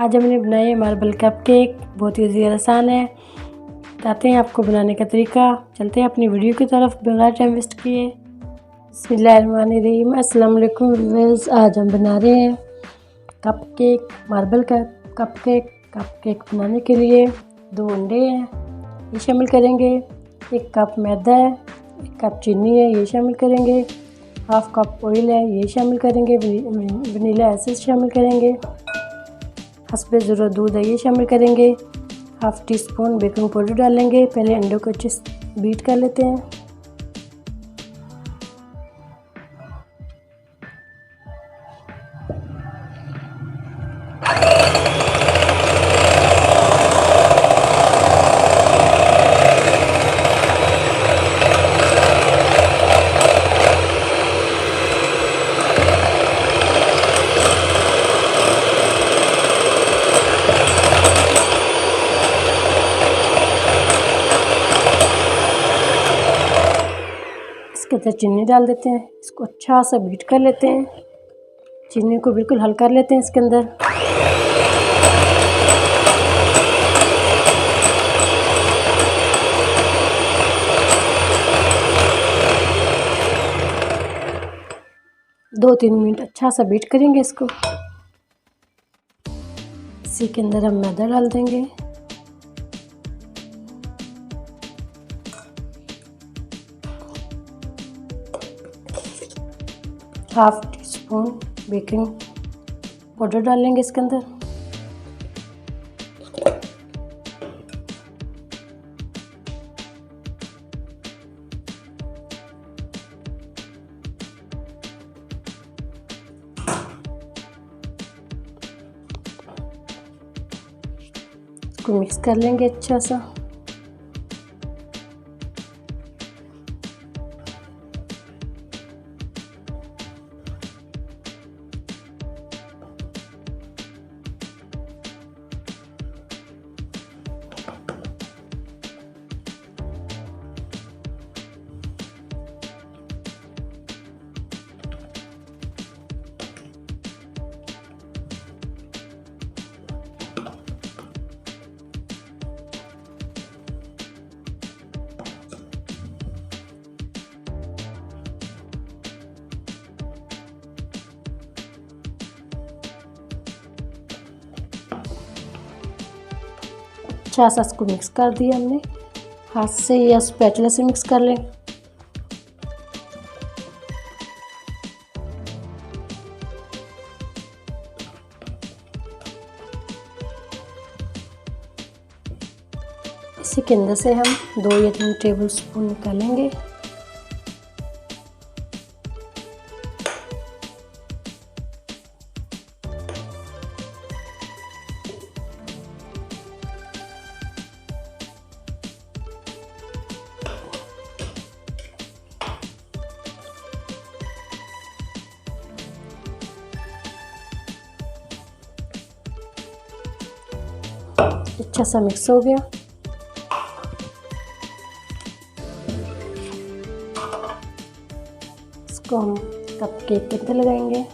आज हमने बनाए मार्बल कप केक। बहुत ही ईजी और आसान है। बताते हैं आपको बनाने का तरीका। चलते हैं अपनी वीडियो की तरफ बगैर टाइम वेस्ट किए। बिस्मिल्लाहिर्रहमानिर्रहीम। अस्सलाम वालेकुम व्यूअर्स। आज हम बना रहे हैं कप केक, मार्बल का कप केक। कप केक बनाने के लिए 2 अंडे हैं, ये शामिल करेंगे। 1 कप मैदा है, 1 कप चीनी है, ये शामिल करेंगे। 1/2 कप ऑयल है, ये शामिल करेंगे। वनीला एसेंस शामिल करेंगे। हस्बे ज़रूरत दूध है, ये शामिल करेंगे। 1/2 टीस्पून बेकिंग पाउडर डालेंगे। पहले अंडों को अच्छे से बीट कर लेते हैं। इसके अंदर चीनी डाल देते हैं। इसको अच्छा सा बीट कर लेते हैं। चीनी को बिल्कुल हल कर लेते हैं इसके अंदर। दो 3 मिनट अच्छा सा बीट करेंगे इसको। इसी के अंदर हम मैदा डाल देंगे। Half tea spoon baking powder डालेंगे इसके अंदर। इसको मिक्स कर लेंगे अच्छा सा। अच्छा सा इसको मिक्स कर दिया हमने। हाथ से या स्पैचुला से मिक्स कर लें। इसी के अंदर से हम 2 या 3 टेबल स्पून निकालेंगे। अच्छा सा मिक्स हो गया। इसको हम कप केक के अंदर लगाएंगे।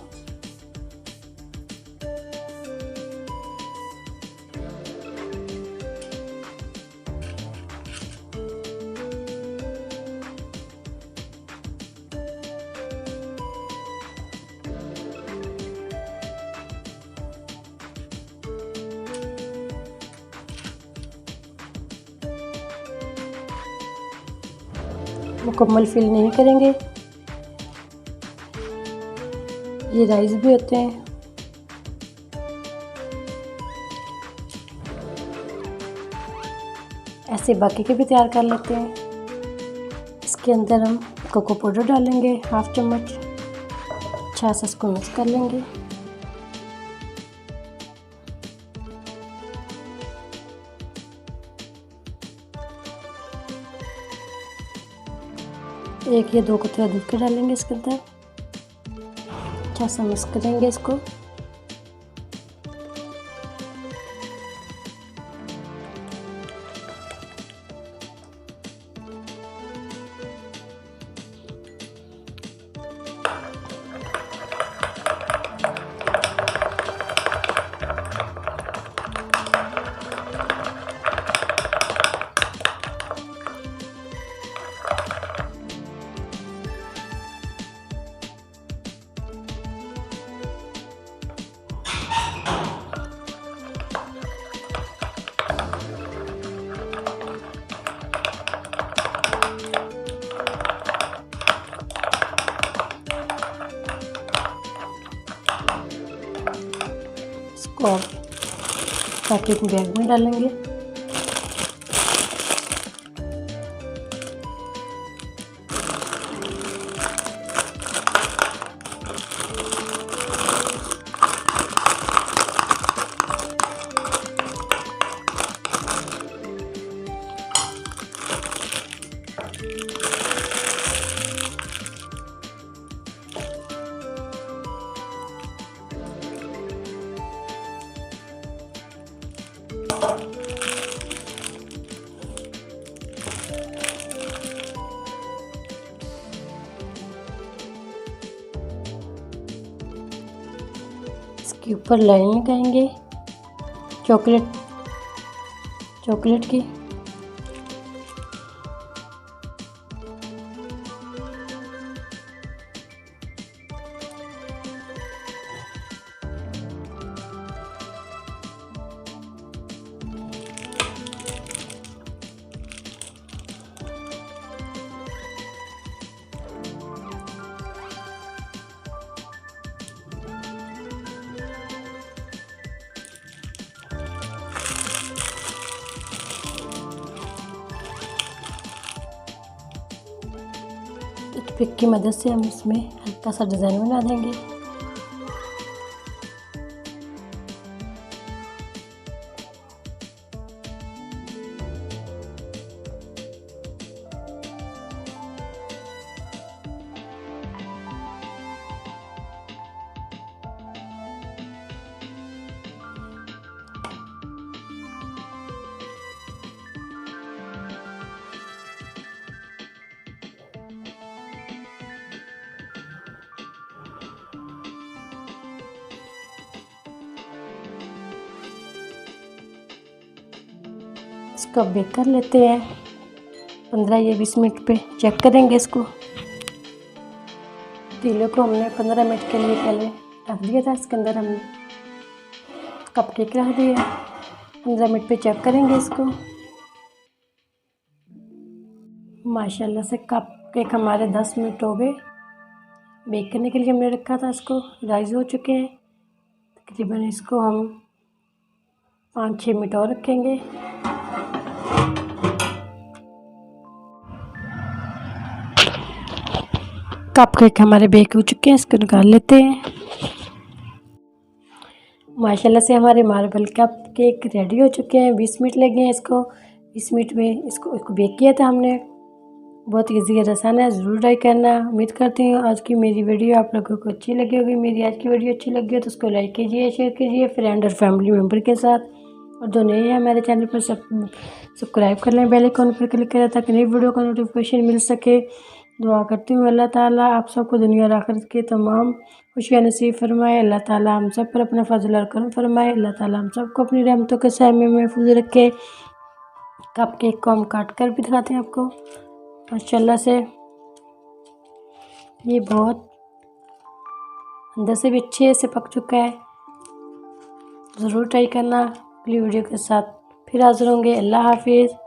मुकम्मल फिल नहीं करेंगे, ये राइस भी होते हैं। ऐसे बाकी के भी तैयार कर लेते हैं। इसके अंदर हम कोको पाउडर डालेंगे 1/2 चम्मच। अच्छा सा इसको मिक्स कर लेंगे। एक या 2 कतरा दूध का डालेंगे इसके अंदर। अच्छा सा मिक्स करेंगे इसको। को आप पैकेट बैग में डालेंगे। इसके ऊपर लाइन लगाएंगे चॉकलेट की। टूथपिक की मदद से हम इसमें हल्का सा डिज़ाइन बना देंगे। इसको बेक कर लेते हैं 15 या 20 मिनट पे चेक करेंगे इसको। तीलों को हमने 15 मिनट के लिए पहले रख दिया था, इसके अंदर हमने कपकेक रख दिया। 15 मिनट पे चेक करेंगे इसको। माशाल्लाह से कपकेक हमारे 10 मिनट हो गए। बेक करने के लिए हमने रखा था, इसको राइज हो चुके हैं। तकरीबन इसको हम 5-6 मिनट और रखेंगे। कपकेक हमारे बेक हो चुके हैं, इसको निकाल लेते हैं। माशाल्लाह से हमारे मार्बल कपकेक रेडी हो चुके हैं। 20 मिनट लगे हैं इसको। 20 मिनट में इसको बेक किया था हमने। बहुत ईजी और आसान है, ज़रूर ट्राई करना। उम्मीद करती हूँ आज की मेरी वीडियो आप लोगों को अच्छी लगी होगी। मेरी आज की वीडियो अच्छी लगी हो तो उसको लाइक कीजिए, शेयर कीजिए फ्रेंड और फैमिली मेम्बर के साथ। और जो नए हैं हमारे चैनल पर सब्सक्राइब कर लें, बेल आइकन पर क्लिक करें ताकि नई वीडियो का नोटिफिकेशन मिल सके। दुआ करती हूँ अल्लाह ताला आप सबको दुनिया और आखिरत के तमाम खुशियाँ नसीब फरमाए। अल्लाह ताला हम सब पर अपना फजल और करम फरमाए। अल्लाह ताला हम सबको अपनी रहमतों के साए में महफूज रखे। कपकेक को हम काट कर भी दिखाते हैं आपको। माशाल्लाह से ये बहुत अंदर से भी अच्छे से पक चुका है। ज़रूर ट्राई करना। अगली वीडियो के साथ फिर हाज़िर होंगे। अल्लाह हाफिज़।